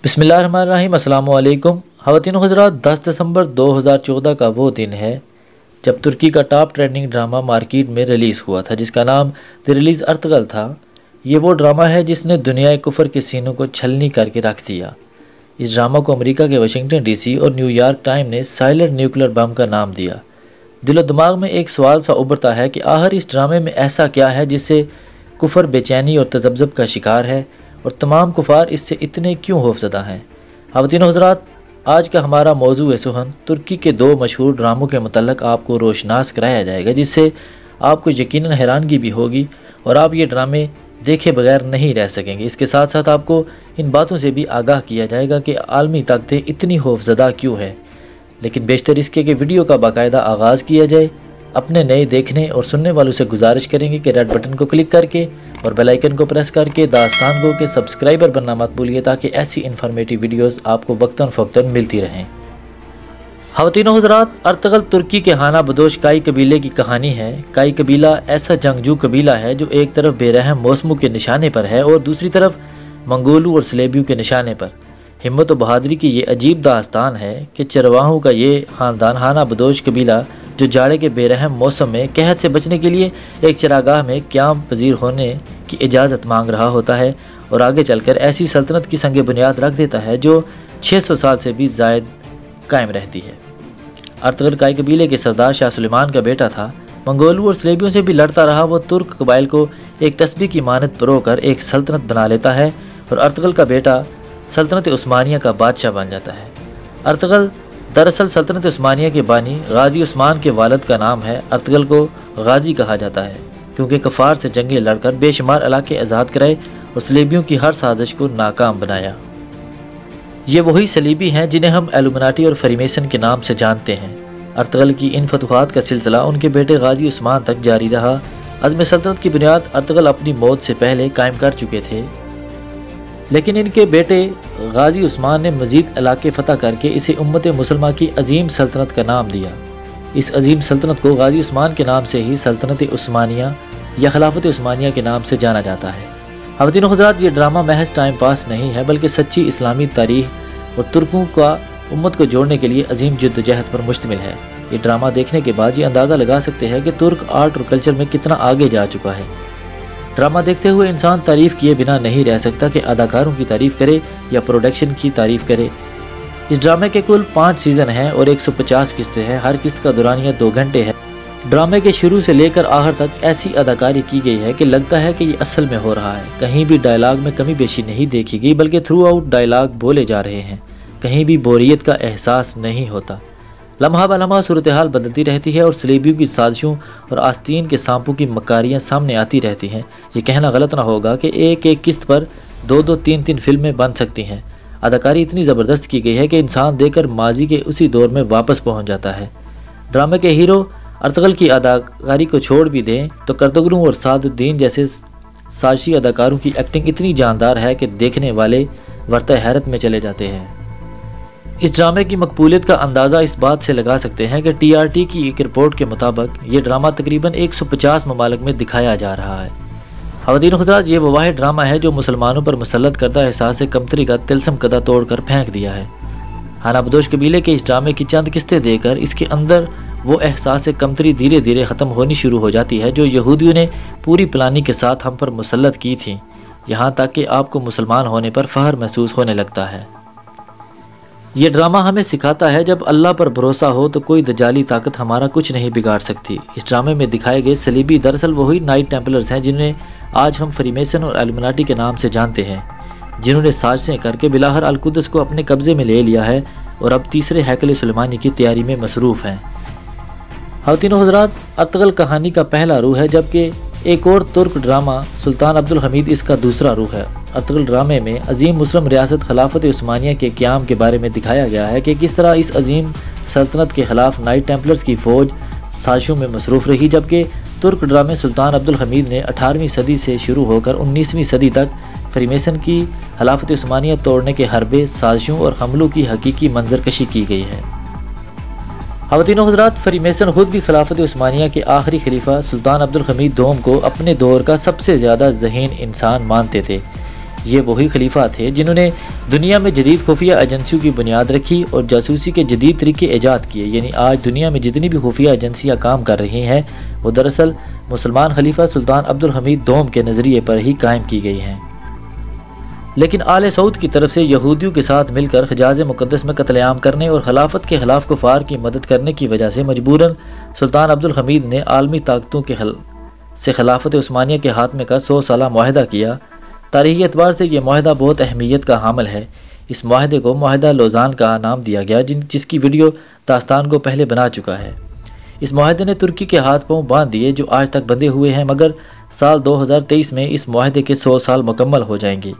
बिस्मिल्लाहिर्रहमानिर्रहीम। अस्सलाम वालेकुम। ख़वातीन हज़रात, 10 दिसंबर 2014 का वो दिन है जब तुर्की का टॉप ट्रेंडिंग ड्रामा मार्केट में रिलीज़ हुआ था, जिसका नाम द रिलीज़ अर्तगल था। ये वो ड्रामा है जिसने दुनिया कुफर के सीनों को छलनी करके रख दिया। इस ड्रामा को अमेरिका के वाशिंगटन डीसी और न्यूयॉर्क टाइम ने साइलेंट न्यूक्लियर बम का नाम दिया। दिलो दिमाग में एक सवाल सा उभरता है कि आखिर इस ड्रामे में ऐसा क्या है जिससे कुफर बेचैनी और तजब्जुब का शिकार है और तमाम कुफार इससे इतने क्यों खौफज़दा हैं। ख़वातीन हज़रात, आज का हमारा मौजू है सुहन तुर्की के दो मशहूर ड्रामों के मतलब आपको रोशनास कराया जाएगा, जिससे आपको यकीनन हैरानगी भी होगी और आप ये ड्रामे देखे बगैर नहीं रह सकेंगे। इसके साथ साथ आपको इन बातों से भी आगाह किया जाएगा कि आलमी ताकतें इतनी खौफज़दा क्यों है। लेकिन बेशतर इसके कि वीडियो का बाकायदा आगाज़ किया जाए। अपने नए देखने और सुनने वालों से गुजारिश करेंगे कि रेड बटन को क्लिक करके और बेल आइकन को प्रेस करके दास्तान गो के सब्सक्राइबर बनना मत भूलिए, ताकि ऐसी इन्फॉर्मेटिव वीडियोस आपको वक्तन फ़वक्तन मिलती रहें। ख़वातीन हज़रात, अर्तगल तुर्की के हाना बदोश काई कबीले की कहानी है। काई कबीला ऐसा जंगजू कबीला है जो एक तरफ बेरहम मौसमों के निशाने पर है और दूसरी तरफ मंगोलों और सलेबियों के निशाने पर। हिम्मत और बहादुरी की ये अजीब दास्तान है कि चरवाहों का ये ख़ानदान हाना बदोश कबीला जो जाड़े के बेरहम मौसम में कहत से बचने के लिए एक चरागाह में क़याम पजीर होने की इजाज़त मांग रहा होता है और आगे चलकर ऐसी सल्तनत की संग बुनियाद रख देता है जो 600 साल से भी ज़ायद कायम रहती है। अर्तगल काई कबीले के सरदार शाह सुलेमान का बेटा था। मंगोलों और सलेबियों से भी लड़ता रहा वो तुर्क कबाइल को एक तस्बीह की मानद परोकर एक सल्तनत बना लेता है और अर्तगल का बेटा सल्तनत उस्मानिया का बादशाह बन जाता है। अर्तगल दरअसल सल्तनत उस्मानिया के बानी गाजी उस्मान के वालिद का नाम है। अर्तगल को गाजी कहा जाता है क्योंकि कफ़ार से जंगें लड़कर बेशुमार इलाके आज़ाद कराए और सलीबियों की हर साजिश को नाकाम बनाया। ये वही सलीबी हैं जिन्हें हम इल्यूमिनाटी और फ्रीमेसन के नाम से जानते हैं। अर्तगल की इन फतवाहत का सिलसिला उनके बेटे गाजी उस्मान तक जारी रहा। अज़्म सल्तनत की बुनियाद अर्तगल अपनी मौत से पहले कायम कर चुके थे, लेकिन इनके बेटे गाजी उस्मान ने मज़ीद इलाके फ़तह करके इसे उम्मत मुसलमा की अजीम सल्तनत का नाम दिया। इस अजीम सल्तनत को गाजी उस्मान के नाम से ही सल्तनत उस्मानिया या खिलाफत उस्मानिया के नाम से जाना जाता है। ख़वातीन हज़रात, ये ड्रामा महज टाइम पास नहीं है बल्कि सच्ची इस्लामी तारीख़ और तुर्कों का उम्मत को जोड़ने के लिए अजीम जद्दोजहद पर मुश्तमिल है। ये ड्रामा देखने के बाद ये अंदाज़ा लगा सकते हैं कि तुर्क आर्ट और कल्चर में कितना आगे जा चुका है। ड्रामा देखते हुए इंसान तारीफ़ किए बिना नहीं रह सकता कि अदाकारों की तारीफ़ करे या प्रोडक्शन की तारीफ़ करे। इस ड्रामे के कुल 5 सीज़न हैं और 150 किस्तें हैं। हर किस्त का दुरानिया 2 घंटे है। ड्रामे के शुरू से लेकर आखिर तक ऐसी अदाकारी की गई है कि लगता है कि ये असल में हो रहा है। कहीं भी डायलॉग में कमी बेशी नहीं देखी गई, बल्कि थ्रू आउट डायलॉग बोले जा रहे हैं। कहीं भी बोरियत का एहसास नहीं होता। लम्हा ब लम्हा सूरत हाल बदलती रहती है और सलेबियों की साजिशों और आस्तीन के सांपों की मकारियाँ सामने आती रहती हैं। ये कहना गलत ना होगा कि एक एक किस्त पर 2-2, 3-3 फिल्में बन सकती हैं। अदाकारी इतनी ज़बरदस्त की गई है कि इंसान देखकर माजी के उसी दौर में वापस पहुंच जाता है। ड्रामे के हीरो अर्तगल की अदाकारी को छोड़ भी दें तो करदगलू और सादुद्दीन जैसे साजिशी अदाकारों की एक्टिंग इतनी जानदार है कि देखने वाले वर्ता हैरत में चले जाते हैं। इस ड्रामे की मकबूलियत का अंदाज़ा इस बात से लगा सकते हैं कि TRT की एक रिपोर्ट के मुताबिक ये ड्रामा तकरीबन 150 ममालिक में दिखाया जा रहा है। ख़वातीन हज़रात, ये वो वाहिद ड्रामा है जो मुसलमानों पर मुसल्लत करदा एहसास कमतरी का तिलस्म कदा तोड़कर फेंक दिया है। हाना बदोश कबीले के इस ड्रामे की चंद किस्तें देकर इसके अंदर वो एहसास कमतरी धीरे धीरे ख़त्म होनी शुरू हो जाती है जो यहूदियों ने पूरी प्लानिंग के साथ हम पर मुसल्लत की थी। यहाँ तक कि आपको मुसलमान होने पर फ़ख्र महसूस होने लगता है। ये ड्रामा हमें सिखाता है जब अल्लाह पर भरोसा हो तो कोई दजाली ताकत हमारा कुछ नहीं बिगाड़ सकती। इस ड्रामे में दिखाए गए सलीबी दरअसल वही नाइट टेम्पलर्स हैं जिन्हें आज हम फ्रीमेसन और इल्यूमिनाटी के नाम से जानते हैं, जिन्होंने साजिशें करके बिलाहर अल-कुद्स को अपने कब्ज़े में ले लिया है और अब तीसरे हैकल सुलेमानी की तैयारी में मसरूफ़ हैं। ख़वातीन हज़रात, अर्तगल कहानी का पहला रूह है, जबकि एक और तुर्क ड्रामा सुल्तान अब्दुल हमीद इसका दूसरा रूह है। अर्तगल ड्रामे में अजीम मुस्लिम रियासत खिलाफत उस्मानिया के क़याम के बारे में दिखाया गया है कि किस तरह इस अजीम सल्तनत के ख़िलाफ़ नाइट टेम्पलर्स की फ़ौज साजिशों में मसरूफ़ रही, जबकि तुर्क ड्रामे सुल्तान अब्दुल हमीद ने 18वीं सदी से शुरू होकर 19वीं सदी तक फ्रीमेसन की खिलाफत उस्मानिया तोड़ने के हरबे, साजिशों और हमलों की हकीकी मंजरकशी की गई है। ख़वातीन हज़रात, फ्रीमेसन खुद भी खिलाफत उस्मानिया के आखिरी खलीफा सुल्तान अब्दुल हमीद दोम को अपने दौर का सबसे ज़्यादा ज़हीन इंसान मानते थे। ये वही खलीफा थे जिन्होंने दुनिया में जदीद खुफिया एजेंसियों की बुनियाद रखी और जासूसी के जदीद तरीके ईजाद किए। यानी आज दुनिया में जितनी भी खुफिया एजेंसियाँ काम कर रही हैं वो दरअसल मुसलमान खलीफा सुल्तान अब्दुल हमीद दोम के नज़रिए पर ही कायम की गई हैं। लेकिन आले सऊद की तरफ से यहूदियों के साथ मिलकर हिजाज मुक़द्दस में कत्लेआम करने और खिलाफत के खिलाफ कुफार की मदद करने की वजह से मजबूरन सुल्तान अब्दुल हमीद ने आलमी ताकतों के से खिलाफत उस्मानिया के हाथ में कर 100 साला मुआहदा किया। तारीख़ी एतबार से यह मुआहदा बहुत अहमियत का हामिल है। इस मुआहदे को मुआहदा लोज़ान का नाम दिया गया, जिसकी वीडियो दास्तान को पहले बना चुका है। इस मुआहदे ने तुर्की के हाथ पांव बांध दिए जो आज तक बंधे हुए हैं, मगर साल 2023 में इस मुआहदे के 100 साल मुकम्मल हो जाएंगे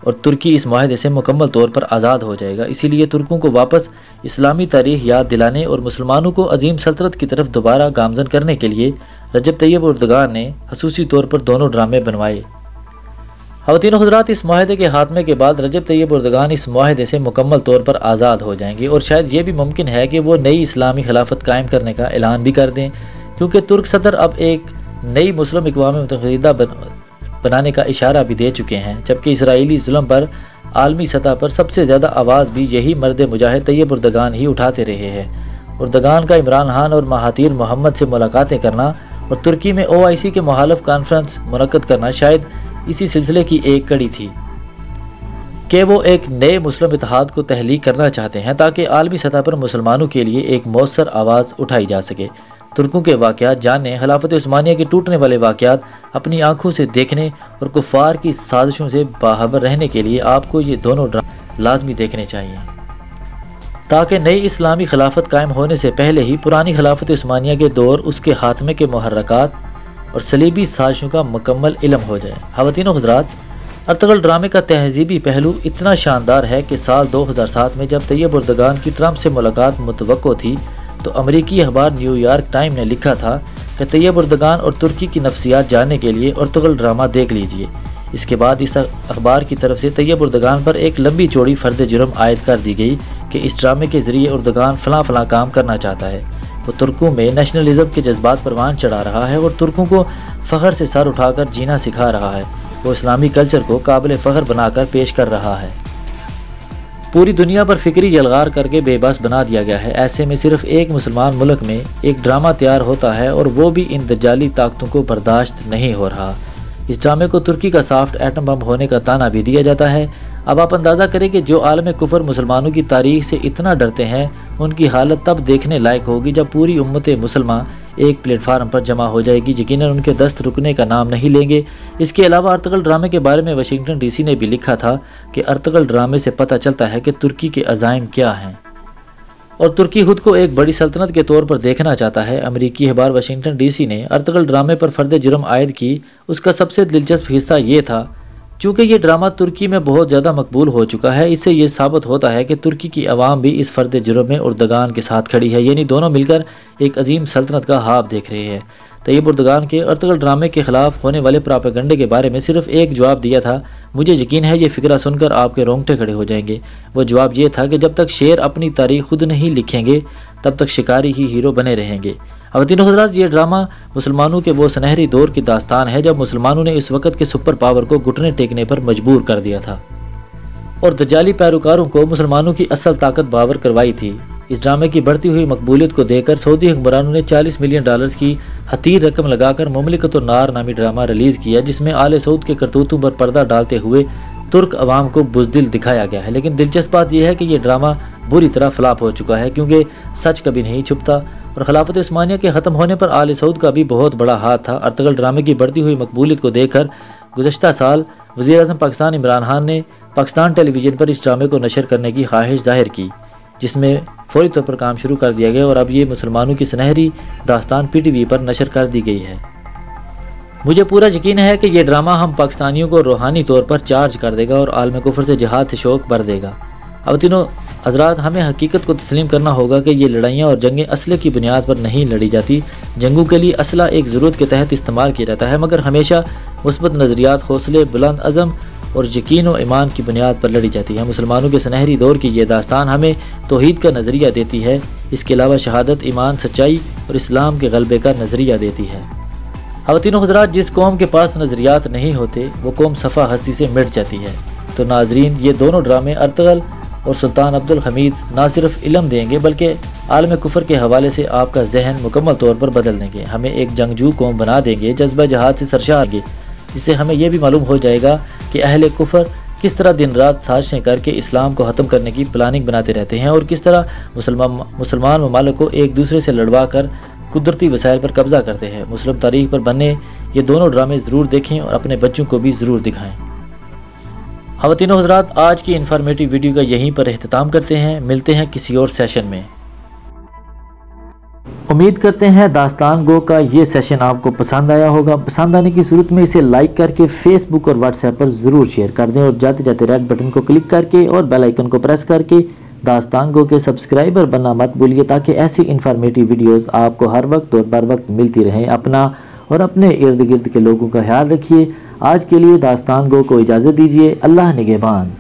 और तुर्की इस मुआहदे से मुकम्मल तौर पर आज़ाद हो जाएगा। इसीलिए तुर्कों को वापस इस्लामी तारीख़ याद दिलाने और मुसलमानों को अजीम सल्तनत की तरफ दोबारा गामजन करने के लिए रजब तैयब एर्दोगान ने खसूसी तौर पर दोनों ड्रामे बनवाए। ख़वातीन व हज़रात, इस मुआहदे के खात्मे के बाद रजब तैयब एर्दोगान इस मुआहदे से मुकम्मल तौर पर आज़ाद हो जाएंगे और शायद ये भी मुमकिन है कि वो नई इस्लामी खिलाफत कायम करने का ऐलान भी कर दें, क्योंकि तुर्क सदर अब एक नई मुस्लिम अक़वाम मुत्तहिदा बनाने का इशारा भी दे चुके हैं। जबकि इसराइली जुल्म पर आलमी सतह पर सबसे ज़्यादा आवाज़ भी यही मर्द मुजाहिद तैयब एर्दोगान ही उठाते रहे हैं। एर्दोगान का इमरान खान और महातीर मोहम्मद से मुलाकातें करना और तुर्की में OIC के मुखालिफ कॉन्फ्रेंस मुनक्कद करना शायद इसी सिलसिले की एक कड़ी थी कि वो एक नए मुस्लिम इत्तेहाद को तहलीक करना चाहते हैं ताकि आलमी सतह पर मुसलमानों के लिए एक मौसर आवाज़ उठाई जा सके। तुर्कों के वाक़यात जानने, खिलाफत उस्मानिया के टूटने वाले वाक़यात अपनी आंखों से देखने और कुफ़ार की साजिशों से बाखबर रहने के लिए आपको ये दोनों ड्रामे लाजमी देखने चाहिए, ताकि नई इस्लामी खिलाफत कायम होने से पहले ही पुरानी खिलाफत उस्मानिया के दौर, उसके खात्मे के मुहर्रकात और सलीबी साजिशों का मुकम्मल इल्म हो जाए। ख़वातीन व हज़रात, अर्तुग़रुल ड्रामे का तहज़ीबी पहलू इतना शानदार है कि साल 2007 में जब तैयब एर्दोगान की ट्रंप से मुलाकात मुतवक्को थी तो अमरीकी अखबार न्यूयॉर्क टाइम ने लिखा था कि तैयब एर्दोगान और तुर्की की नफ्सियात जानने के लिए अर्तुग़रुल ड्रामा देख लीजिए। इसके बाद इस अखबार की तरफ से तैयब एर्दोगान पर एक लंबी चौड़ी फ़र्द जुर्म आयद कर दी गई कि इस ड्रामे के ज़रिए एर्दोगान फ़लाँ काम करना चाहता है। वो तुर्कों में नेशनलिज़म के जज्बात परवान चढ़ा रहा है और तुर्कों को फ़ख्र से सर उठाकर जीना सिखा रहा है। वो इस्लामी कल्चर को काबिल फ़ख्र बनाकर पेश कर रहा है। पूरी दुनिया पर फ़िक्री यलगार करके बेबस बना दिया गया है। ऐसे में सिर्फ एक मुसलमान मुल्क में एक ड्रामा तैयार होता है और वो भी इन दज्जाली ताकतों को बर्दाश्त नहीं हो रहा। इस ड्रामे को तुर्की का सॉफ्ट एटम बम होने का ताना भी दिया जाता है। अब आप अंदाज़ा करें कि जो आलम कुफर मुसलमानों की तारीख से इतना डरते हैं, उनकी हालत तब देखने लायक होगी जब पूरी उम्मत मुसलमान एक प्लेटफार्म पर जमा हो जाएगी। यकीनन उनके दस्त रुकने का नाम नहीं लेंगे। इसके अलावा अर्तुग़रुल ड्रामे के बारे में वाशिंगटन DC ने भी लिखा था कि अर्तुग़रुल ड्रामे से पता चलता है कि तुर्की के अज़ाइम क्या हैं और तुर्की खुद को एक बड़ी सल्तनत के तौर पर देखना चाहता है। अमरीकी अखबार वाशिंगटन DC ने अर्तुग़रुल ड्रामे पर फ़र्द जुर्म आयद की। उसका सबसे दिलचस्प हिस्सा ये था, चूँकि ये ड्रामा तुर्की में बहुत ज़्यादा मकबूल हो चुका है, इससे ये साबित होता है कि तुर्की की आवाम भी इस फ़र्द जुर्म में एर्दोगान के साथ खड़ी है। यानी दोनों मिलकर एक अजीम सल्तनत का ख्वाब देख रहे हैं। तैयब एर्दोगान के अर्तुग़रुल ड्रामे के ख़िलाफ़ होने वाले प्रोपेगेंडे के बारे में सिर्फ एक जवाब दिया था। मुझे यकीन है ये फ़िक्रा सुनकर आपके रोंगटे खड़े हो जाएंगे। वो जवाब ये था कि जब तक शेर अपनी तारीख खुद नहीं लिखेंगे तब तक शिकारी ही हीरो बने रहेंगे। ख़वातीन व हज़रात, ये ड्रामा मुसलमानों के वो सुनहरी दौर की दास्तान है जब मुसलमानों ने इस वक्त के सुपर पावर को घुटने टेकने पर मजबूर कर दिया था और दज्जाली पैरोकारों को मुसलमानों की असल ताकत बावर करवाई थी। इस ड्रामे की बढ़ती हुई मकबूलियत को देखकर सऊदी हुक्मरानों ने $40 मिलियन की हतीर रकम लगाकर मुमलिकत-उन-नार नामी ड्रामा रिलीज़ किया, जिसमें आले सऊद के करतूतों पर पर्दा डालते हुए तुर्क अवाम को बुज़दिल दिखाया गया है। लेकिन दिलचस्प बात यह है कि यह ड्रामा बुरी तरह फ्लॉप हो चुका है, क्योंकि सच कभी नहीं छुपता और खिलाफत उस्मानिया के ख़त्म होने पर आले सऊद का भी बहुत बड़ा हाथ था। अर्तुग़रुल ड्रामे की बढ़ती हुई मकबूलियत को देखकर गुज़श्ता साल वज़ीर-ए-आज़म पाकिस्तान इमरान खान ने पाकिस्तान टेलीविज़न पर इस ड्रामे को नशर करने की ख्वाहिश जाहिर की, जिसमें फ़ौरी तौर पर काम शुरू कर दिया गया और अब ये मुसलमानों की सुनहरी दास्तान PTV पर नशर कर दी गई है। मुझे पूरा यकीन है कि ये ड्रामा हम पाकिस्तानियों को रूहानी तौर पर चार्ज कर देगा और आलम कुफर से जिहाद से शौक़ भर देगा। अब तीनों हज़रात, हमें हकीकत को तस्लीम करना होगा कि ये लड़ाइयाँ और जंगें असले की बुनियाद पर नहीं लड़ी जाती। जंगों के लिए असला एक ज़रूरत के तहत इस्तेमाल किया जाता है, मगर हमेशा मुस्बत नज़रियात, हौसले, बुलंद अज़म और यकीन व ईमान की बुनियाद पर लड़ी जाती है। मुसलमानों के सुनहरी दौर की ये दास्तान हमें तौहीद का नज़रिया देती है। इसके अलावा शहादत, ईमान, सच्चाई और इस्लाम के गलबे का नज़रिया देती है। ख़वातीन हज़रात, जिस कौम के पास नज़रियात नहीं होते वो कौम सफ़ा हस्ती से मिट जाती है। तो नाजरीन, ये दोनों ड्रामे अर्तगल और सुल्तान अब्दुल हमीद ना सिर्फ इल्म देंगे बल्कि आलम कुफर के हवाले से आपका जहन मुकम्मल तौर पर बदल देंगे। हमें एक जंगजू कौम बना देंगे, जज्बा जहाद से सरशार होंगे। इससे हमें यह भी मालूम हो जाएगा कि अहले कुफर किस तरह दिन रात साजिशें करके इस्लाम को ख़त्म करने की प्लानिंग बनाते रहते हैं और किस तरह मुसलमान ममालिक को एक दूसरे से लड़वा कर कुदरती वसाइल पर कब्ज़ा करते हैं। मुस्लिम तारीख पर बनने ये दोनों ड्रामे ज़रूर देखें और अपने बच्चों को भी ज़रूर दिखाएँ। ख़वातीन हज़रात, आज की इन्फॉर्मेटिव वीडियो का यहीं पर अख्ताम करते हैं। मिलते हैं किसी और सेशन में। उम्मीद करते हैं दास्तान गो का ये सेशन आपको पसंद आया होगा। पसंद आने की सूरत में इसे लाइक करके फेसबुक और व्हाट्सएप पर ज़रूर शेयर कर दें और जाते जाते रेड बटन को क्लिक करके और बेल आइकन को प्रेस करके दास्तान गो के सब्सक्राइबर बनना मत भूलिए, ताकि ऐसी इन्फॉर्मेटिव वीडियोस आपको हर वक्त और बर वक्त मिलती रहें। अपना और अपने इर्द गिर्द के लोगों का ख्याल रखिए। आज के लिए दास्तान गो को इजाज़त दीजिए। अल्लाह निगहबान।